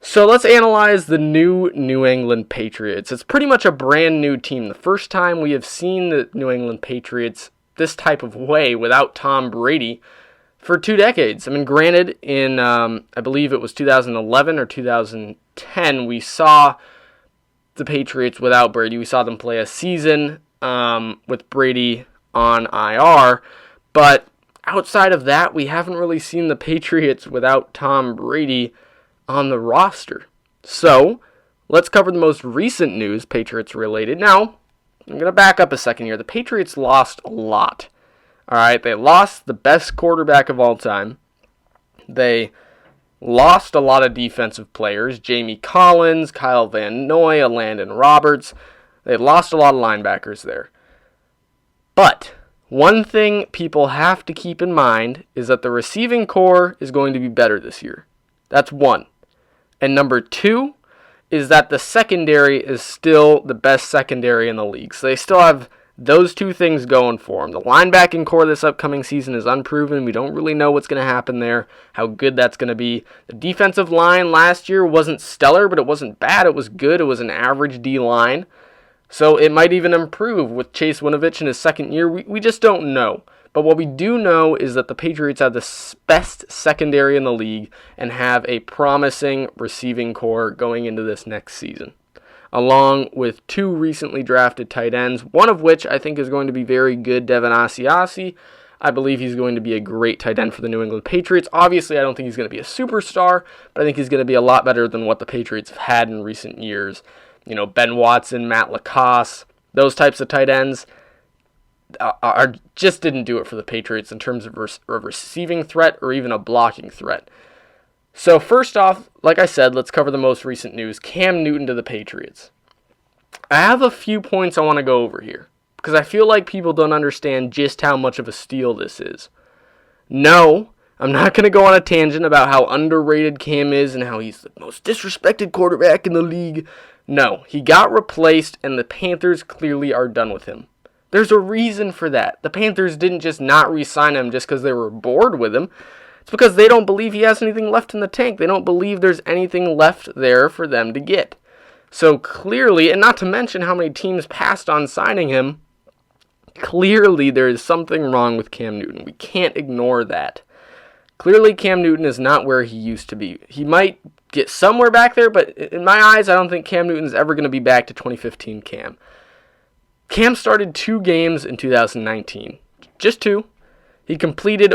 So let's analyze the new New England Patriots. It's pretty much a brand new team. The first time we have seen the New England Patriots this type of way without Tom Brady for 2 decades. I mean, granted, in I believe it was 2011 or 2010, we saw the Patriots without Brady. We saw them play a season with Brady on IR, but outside of that, we haven't really seen the Patriots without Tom Brady on the roster. So, let's cover the most recent news, Patriots related. Now, I'm going to back up a second here. The Patriots lost a lot. Alright, they lost the best quarterback of all time. They lost a lot of defensive players. Jamie Collins, Kyle Van Noy, Landon Roberts. They lost a lot of linebackers there. But one thing people have to keep in mind is that the receiving core is going to be better this year. That's one. And number 2 is that the secondary is still the best secondary in the league. So they still have those 2 things going for them. The linebacking core this upcoming season is unproven. We don't really know what's going to happen there, how good that's going to be. The defensive line last year wasn't stellar, but it wasn't bad. It was good. It was an average D-line. So it might even improve with Chase Winovich in his second year. We just don't know. But what we do know is that the Patriots have the best secondary in the league and have a promising receiving core going into this next season, along with 2 recently drafted tight ends, one of which I think is going to be very good, Devin Asiasi. I believe he's going to be a great tight end for the New England Patriots. Obviously, I don't think he's going to be a superstar, but I think he's going to be a lot better than what the Patriots have had in recent years. You know, Ben Watson, Matt LaCosse, those types of tight ends just didn't do it for the Patriots in terms of a receiving threat or even a blocking threat. So first off, like I said, let's cover the most recent news. Cam Newton to the Patriots. I have a few points I want to go over here because I feel like people don't understand just how much of a steal this is. No, I'm not going to go on a tangent about how underrated Cam is and how he's the most disrespected quarterback in the league. No, he got replaced and the Panthers clearly are done with him. There's a reason for that. The Panthers didn't just not re-sign him just because they were bored with him. It's because they don't believe he has anything left in the tank. They don't believe there's anything left there for them to get. So clearly, and not to mention how many teams passed on signing him, clearly there is something wrong with Cam Newton. We can't ignore that. Clearly Cam Newton is not where he used to be. He might get somewhere back there, but in my eyes, I don't think Cam Newton's ever going to be back to 2015 Cam. Cam started 2 games in 2019. Just 2. He completed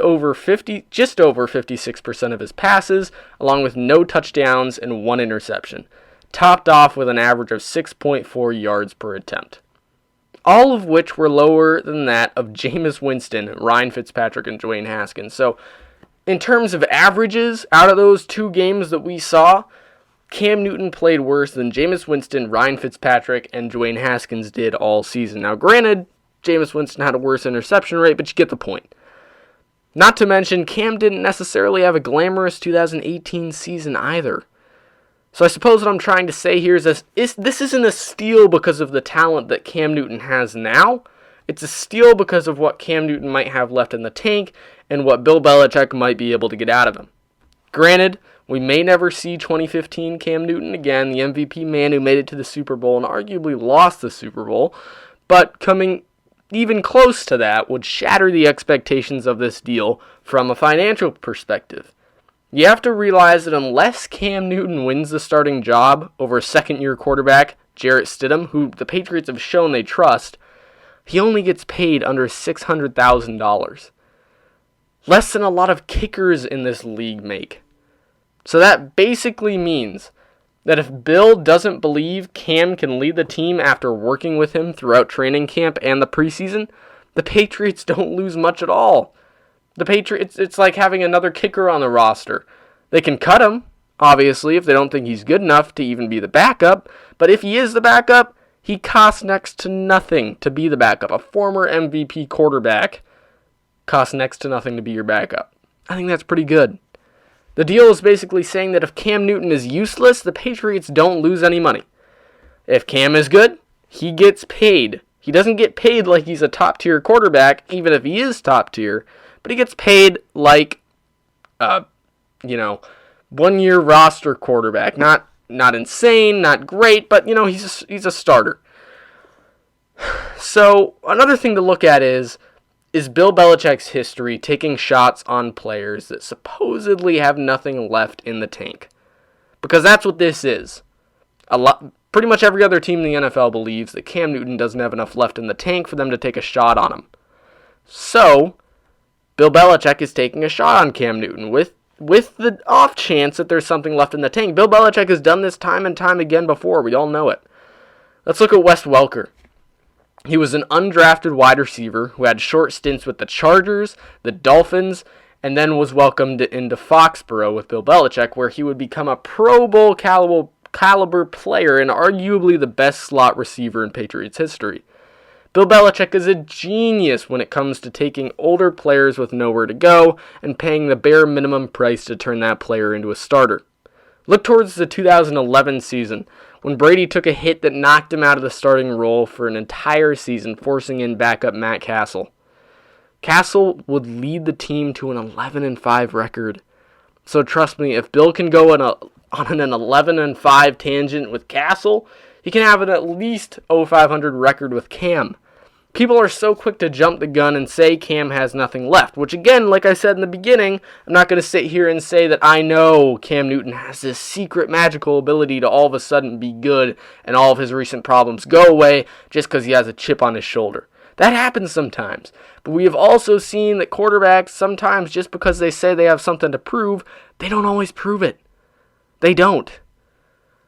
just over 56% of his passes, along with no touchdowns and 1 interception, topped off with an average of 6.4 yards per attempt. All of which were lower than that of Jameis Winston, Ryan Fitzpatrick, and Dwayne Haskins. So, in terms of averages, out of those 2 games that we saw, Cam Newton played worse than Jameis Winston, Ryan Fitzpatrick, and Dwayne Haskins did all season. Now, granted, Jameis Winston had a worse interception rate, but you get the point. Not to mention, Cam didn't necessarily have a glamorous 2018 season either. So I suppose what I'm trying to say here is this isn't a steal because of the talent that Cam Newton has now. It's a steal because of what Cam Newton might have left in the tank and what Bill Belichick might be able to get out of him. Granted, we may never see 2015 Cam Newton again, the MVP man who made it to the Super Bowl and arguably lost the Super Bowl, but coming even close to that would shatter the expectations of this deal from a financial perspective. You have to realize that unless Cam Newton wins the starting job over second-year quarterback Jarrett Stidham, who the Patriots have shown they trust, he only gets paid under $600,000. Less than a lot of kickers in this league make. So that basically means that if Bill doesn't believe Cam can lead the team after working with him throughout training camp and the preseason, the Patriots don't lose much at all. The Patriots, it's like having another kicker on the roster. They can cut him, obviously, if they don't think he's good enough to even be the backup, but if he is the backup, he costs next to nothing to be the backup. A former MVP quarterback costs next to nothing to be your backup. I think that's pretty good. The deal is basically saying that if Cam Newton is useless, the Patriots don't lose any money. If Cam is good, he gets paid. He doesn't get paid like he's a top-tier quarterback, even if he is top-tier, but he gets paid like, 1-year roster quarterback. Not insane, not great, but he's a starter. So another thing to look at is Bill Belichick's history taking shots on players that supposedly have nothing left in the tank. Because that's what this is. Pretty much every other team in the NFL believes that Cam Newton doesn't have enough left in the tank for them to take a shot on him. So, Bill Belichick is taking a shot on Cam Newton with the off chance that there's something left in the tank. Bill Belichick has done this time and time again before. We all know it. Let's look at Wes Welker. He was an undrafted wide receiver who had short stints with the Chargers, the Dolphins, and then was welcomed into Foxborough with Bill Belichick, where he would become a Pro Bowl caliber player and arguably the best slot receiver in Patriots history. Bill Belichick is a genius when it comes to taking older players with nowhere to go and paying the bare minimum price to turn that player into a starter. Look towards the 2011 season, when Brady took a hit that knocked him out of the starting role for an entire season, forcing in backup Matt Castle. Castle would lead the team to an 11-5 record. So trust me, if Bill can go on an 11-5 tangent with Castle, he can have an at least 0-500 record with Cam. People are so quick to jump the gun and say Cam has nothing left, which again, like I said in the beginning, I'm not going to sit here and say that I know Cam Newton has this secret magical ability to all of a sudden be good and all of his recent problems go away just because he has a chip on his shoulder. That happens sometimes, but we have also seen that quarterbacks sometimes, just because they say they have something to prove, they don't always prove it. They don't.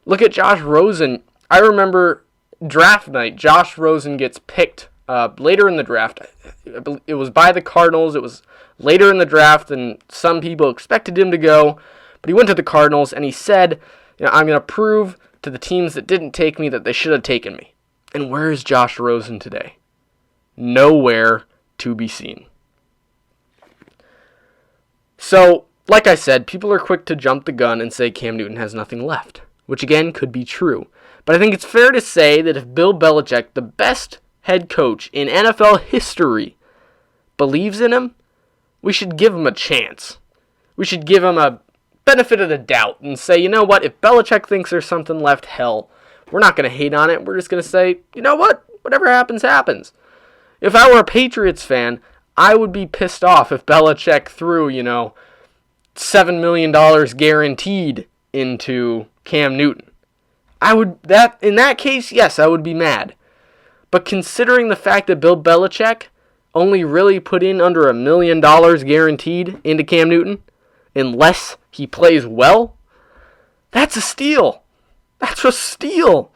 Look at Josh Rosen. I remember draft night, Josh Rosen gets picked later in the draft. It was by the Cardinals. It was later in the draft than some people expected him to go. But he went to the Cardinals and he said, I'm going to prove to the teams that didn't take me that they should have taken me. And where is Josh Rosen today? Nowhere to be seen. So, like I said, people are quick to jump the gun and say Cam Newton has nothing left, which again could be true. But I think it's fair to say that if Bill Belichick, the best head coach in NFL history, believes in him, we should give him a chance. We should give him a benefit of the doubt and say, you know what, if Belichick thinks there's something left, hell, we're not going to hate on it. We're just going to say, you know what, whatever happens, happens. If I were a Patriots fan, I would be pissed off if Belichick threw, $7 million guaranteed into Cam Newton. In that case, yes, I would be mad. But considering the fact that Bill Belichick only really put in under $1 million guaranteed into Cam Newton, unless he plays well, that's a steal. That's a steal.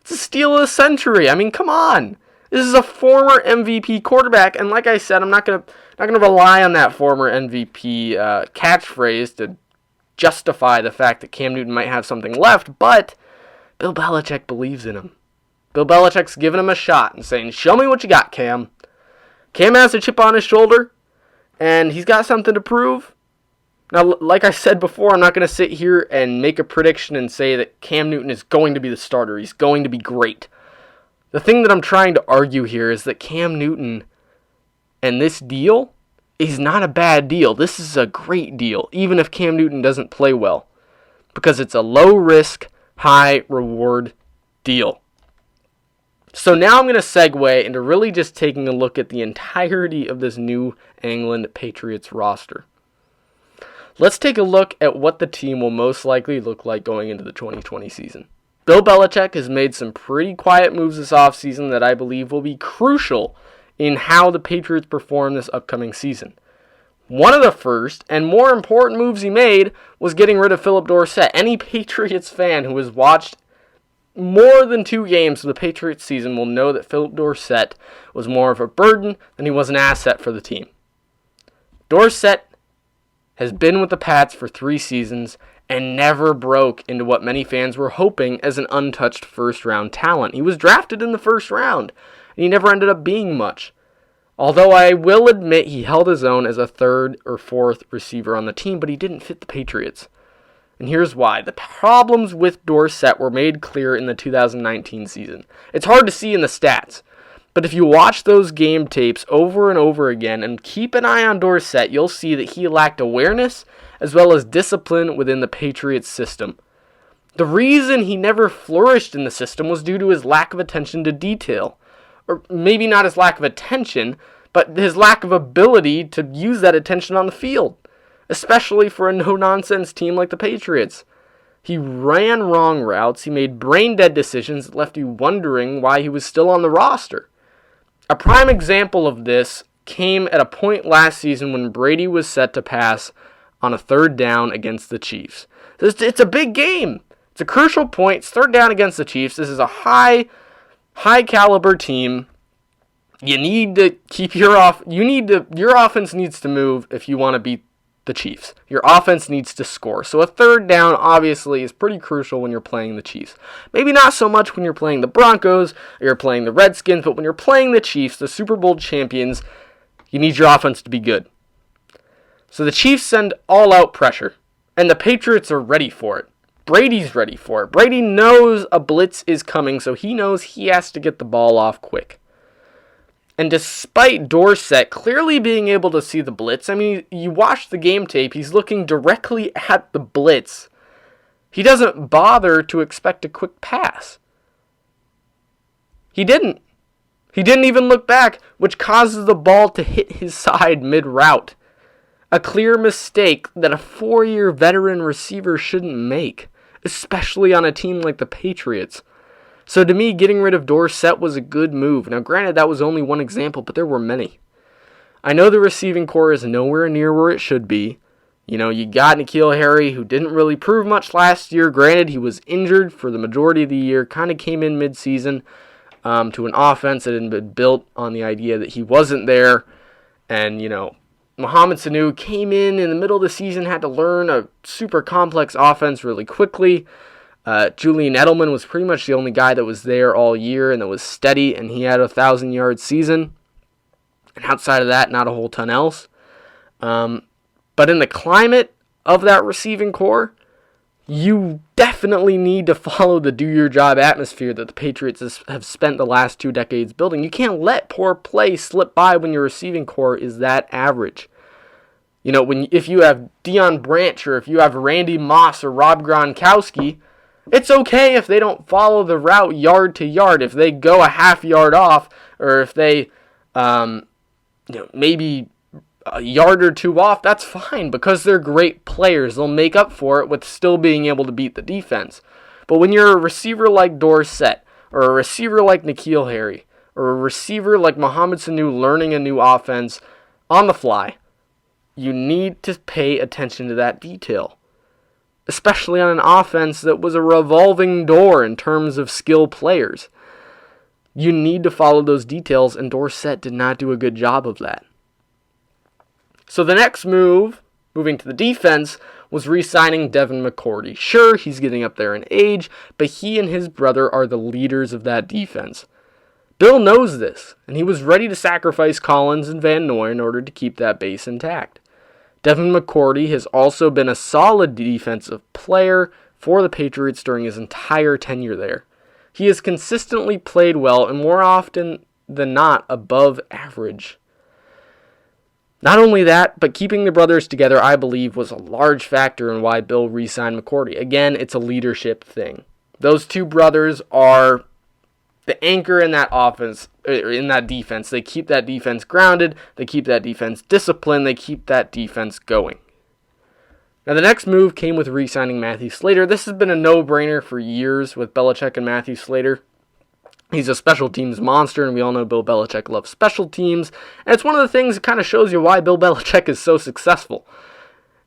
It's a steal of the century. I mean, come on. This is a former MVP quarterback, and like I said, I'm not gonna rely on that former MVP catchphrase to justify the fact that Cam Newton might have something left, but Bill Belichick believes in him. Bill Belichick's giving him a shot and saying, show me what you got, Cam. Cam has a chip on his shoulder, and he's got something to prove. Now, like I said before, I'm not going to sit here and make a prediction and say that Cam Newton is going to be the starter. He's going to be great. The thing that I'm trying to argue here is that Cam Newton and this deal is not a bad deal. This is a great deal, even if Cam Newton doesn't play well, because it's a low-risk, high-reward deal. So now I'm going to segue into really just taking a look at the entirety of this New England Patriots roster. Let's take a look at what the team will most likely look like going into the 2020 season. Bill Belichick has made some pretty quiet moves this offseason that I believe will be crucial in how the Patriots perform this upcoming season. One of the first and more important moves he made was getting rid of Philip Dorsett. Any Patriots fan who has watched more than 2 games of the Patriots season will know that Philip Dorsett was more of a burden than he was an asset for the team. Dorsett has been with the Pats for 3 seasons and never broke into what many fans were hoping as an untouched first-round talent. He was drafted in the first round, and he never ended up being much. Although I will admit he held his own as a 3rd or 4th receiver on the team, but he didn't fit the Patriots. And here's why. The problems with Dorsett were made clear in the 2019 season. It's hard to see in the stats, but if you watch those game tapes over and over again and keep an eye on Dorsett, you'll see that he lacked awareness as well as discipline within the Patriots system. The reason he never flourished in the system was due to his lack of attention to detail. Or maybe not his lack of attention, but his lack of ability to use that attention on the field, especially for a no-nonsense team like the Patriots. He ran wrong routes, he made brain-dead decisions that left you wondering why he was still on the roster. A prime example of this came at a point last season when Brady was set to pass on a third down against the Chiefs. It's a big game. It's a crucial point. It's third down against the Chiefs. This is a high caliber team. You need to keep your offense needs to move if you want to beat the Chiefs. Your offense needs to score. So a third down obviously is pretty crucial when you're playing the Chiefs. Maybe not so much when you're playing the Broncos or you're playing the Redskins, but when you're playing the Chiefs, the Super Bowl champions, you need your offense to be good. So the Chiefs send all-out pressure, and the Patriots are ready for it. Brady's ready for it. Brady knows a blitz is coming, so he knows he has to get the ball off quick. And despite Dorsett clearly being able to see the blitz, I mean, you watch the game tape, he's looking directly at the blitz. He doesn't bother to expect a quick pass. He didn't. He didn't even look back, which causes the ball to hit his side mid-route. A clear mistake that a 4-year veteran receiver shouldn't make, especially on a team like the Patriots. So to me, getting rid of Dorsett was a good move. Now granted, that was only one example, but there were many. I know the receiving core is nowhere near where it should be. You know, you got N'Keal Harry, who didn't really prove much last year. Granted, he was injured for the majority of the year, kind of came in mid-season to an offense that had been built on the idea that he wasn't there. And, you know, Mohamed Sanu came in the middle of the season, had to learn a super complex offense really quickly. Julian Edelman was pretty much the only guy that was there all year and that was steady, and he had a 1,000-yard season. And outside of that, not a whole ton else. But in the climate of that receiving core, you definitely need to follow the do-your-job atmosphere that the Patriots have spent the last 2 decades building. You can't let poor play slip by when your receiving core is that average. You know, if you have Deion Branch or if you have Randy Moss or Rob Gronkowski, it's okay if they don't follow the route yard to yard. If they go a half yard off, or if they, maybe a yard or two off, that's fine because they're great players. They'll make up for it with still being able to beat the defense. But when you're a receiver like Dorsett, or a receiver like N'Keal Harry, or a receiver like Mohamed Sanu learning a new offense on the fly, you need to pay attention to that detail. Especially on an offense that was a revolving door in terms of skill players. You need to follow those details, and Dorsett did not do a good job of that. So the next move, moving to the defense, was re-signing Devin McCourty. Sure, he's getting up there in age, but he and his brother are the leaders of that defense. Bill knows this, and he was ready to sacrifice Collins and Van Noy in order to keep that base intact. Devin McCourty has also been a solid defensive player for the Patriots during his entire tenure there. He has consistently played well and more often than not above average. Not only that, but keeping the brothers together, I believe, was a large factor in why Bill re-signed McCourty. Again, it's a leadership thing. Those two brothers are the anchor in that offense, in that defense. They keep that defense grounded. They keep that defense disciplined. They keep that defense going. Now, the next move came with re-signing Matthew Slater. This has been a no-brainer for years with Belichick and Matthew Slater. He's a special teams monster, and we all know Bill Belichick loves special teams. And it's one of the things that kind of shows you why Bill Belichick is so successful,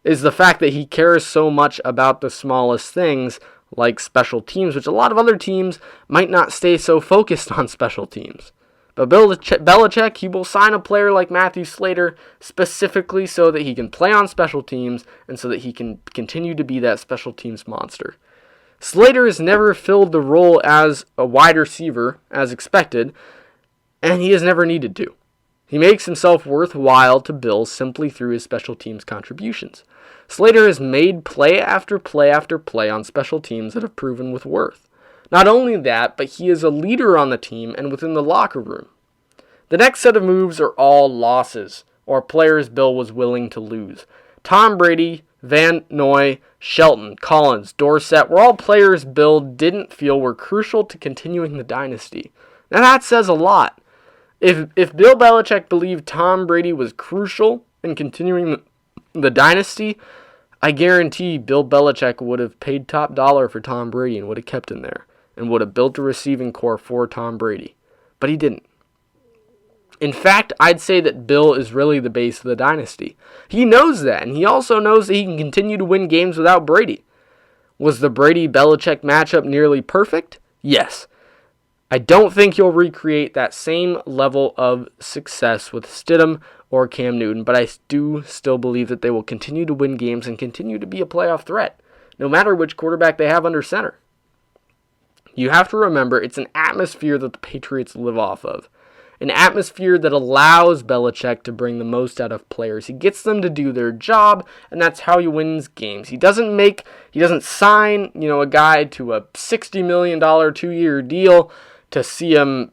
is the fact that he cares so much about the smallest things, like special teams, which a lot of other teams might not stay so focused on special teams. But Belichick, he will sign a player like Matthew Slater specifically so that he can play on special teams and so that he can continue to be that special teams monster. Slater has never filled the role as a wide receiver, as expected, and he has never needed to. He makes himself worthwhile to Bill simply through his special teams contributions. Slater has made play after play after play on special teams that have proven with worth. Not only that, but he is a leader on the team and within the locker room. The next set of moves are all losses, or players Bill was willing to lose. Tom Brady Van Noy, Shelton, Collins, Dorsett were all players Bill didn't feel were crucial to continuing the dynasty. Now that says a lot. If Bill Belichick believed Tom Brady was crucial in continuing the dynasty, I guarantee Bill Belichick would have paid top dollar for Tom Brady and would have kept him there and would have built a receiving core for Tom Brady. But he didn't. In fact, I'd say that Bill is really the base of the dynasty. He knows that, and he also knows that he can continue to win games without Brady. Was the Brady-Belichick matchup nearly perfect? Yes. I don't think you'll recreate that same level of success with Stidham or Cam Newton, but I do still believe that they will continue to win games and continue to be a playoff threat, no matter which quarterback they have under center. You have to remember, it's an atmosphere that the Patriots live off of. An atmosphere that allows Belichick to bring the most out of players. He gets them to do their job, and that's how he wins games. He doesn't sign, a guy to a $60 million 2-year deal to see him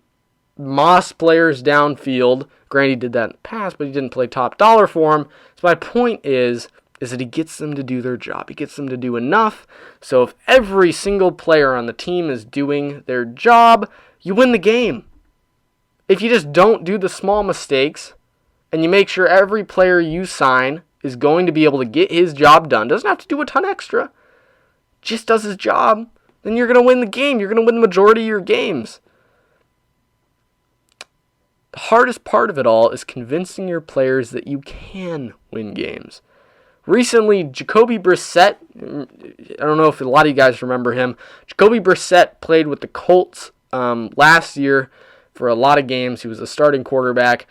moss players downfield. Granted, he did that in the past, but he didn't play top dollar for him. So my point is that he gets them to do their job. He gets them to do enough. So if every single player on the team is doing their job, you win the game. If you just don't do the small mistakes and you make sure every player you sign is going to be able to get his job done, doesn't have to do a ton extra, just does his job, then you're going to win the game. You're going to win the majority of your games. The hardest part of it all is convincing your players that you can win games. Recently, Jacoby Brissett, I don't know if a lot of you guys remember him, Jacoby Brissett played with the Colts last year for a lot of games. He was a starting quarterback,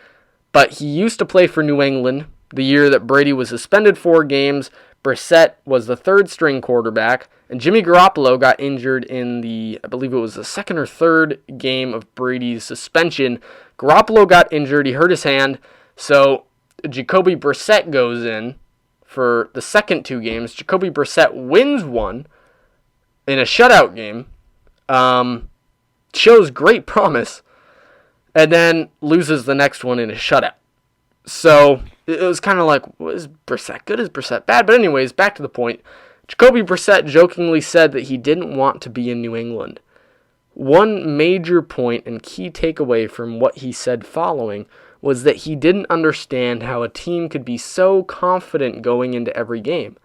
but he used to play for New England the year that Brady was suspended 4 games. Brissett was the third-string quarterback, and Jimmy Garoppolo got injured in I believe it was the second or third game of Brady's suspension. Garoppolo got injured. He hurt his hand, so Jacoby Brissett goes in for the second 2 games. Jacoby Brissett wins one in a shutout game, shows great promise, and then loses the next one in a shutout. So it was kind of like, is Brissett good? Is Brissett bad? But anyways, back to the point. Jacoby Brissett jokingly said that he didn't want to be in New England. One major point and key takeaway from what he said following was that he didn't understand how a team could be so confident going into every game.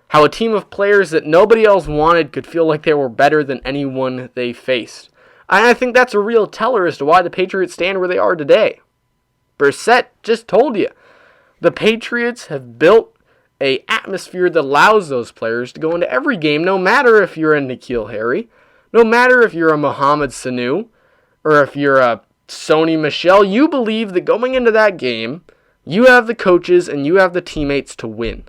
How a team of players that nobody else wanted could feel like they were better than anyone they faced. And I think that's a real teller as to why the Patriots stand where they are today. Brissett just told you. The Patriots have built an atmosphere that allows those players to go into every game, no matter if you're a N'Keal Harry, no matter if you're a Mohamed Sanu, or if you're a Sony Michel. You believe that going into that game, you have the coaches and you have the teammates to win.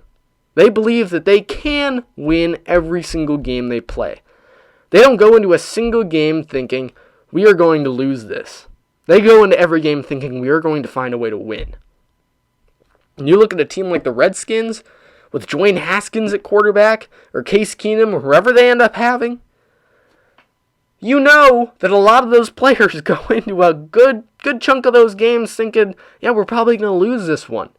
They believe that they can win every single game they play. They don't go into a single game thinking, we are going to lose this. They go into every game thinking, we are going to find a way to win. And you look at a team like the Redskins, with Dwayne Haskins at quarterback, or Case Keenum, or whoever they end up having, you know that a lot of those players go into a good chunk of those games thinking, yeah, we're probably going to lose this one.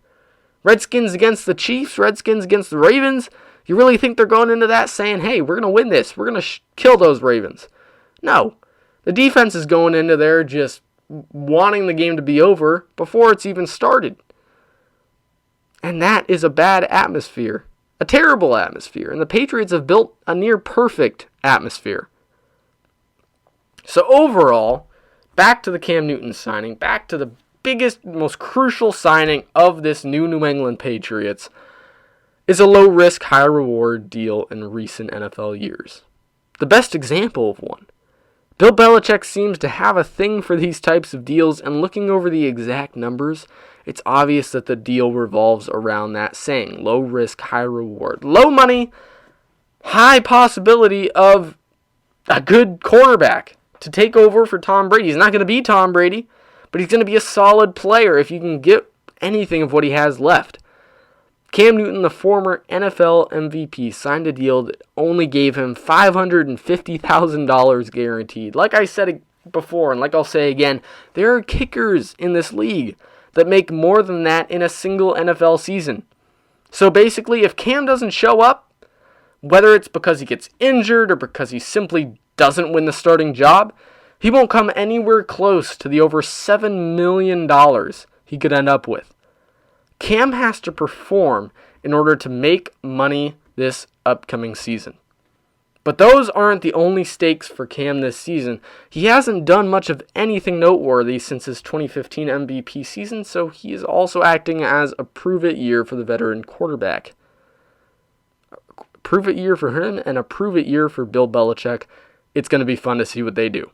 Redskins against the Chiefs, Redskins against the Ravens, you really think they're going into that saying, hey, we're going to win this, we're going to kill those Ravens? No. The defense is going into there just wanting the game to be over before it's even started. And that is a bad atmosphere, a terrible atmosphere. And the Patriots have built a near perfect atmosphere. So overall, back to the Cam Newton signing, back to the biggest, most crucial signing of this new New England Patriots, is a low-risk, high-reward deal in recent NFL years. The best example of one. Bill Belichick seems to have a thing for these types of deals, and looking over the exact numbers, it's obvious that the deal revolves around that saying, low risk, high reward. Low money, high possibility of a good quarterback to take over for Tom Brady. He's not going to be Tom Brady, but he's going to be a solid player if you can get anything of what he has left. Cam Newton, the former NFL MVP, signed a deal that only gave him $550,000 guaranteed. Like I said before, and like I'll say again, there are kickers in this league that make more than that in a single NFL season. So basically, if Cam doesn't show up, whether it's because he gets injured or because he simply doesn't win the starting job, he won't come anywhere close to the over $7 million he could end up with. Cam has to perform in order to make money this upcoming season. But those aren't the only stakes for Cam this season. He hasn't done much of anything noteworthy since his 2015 MVP season, so he is also acting as a prove-it year for the veteran quarterback. Prove-it year for him and a prove-it year for Bill Belichick. It's going to be fun to see what they do.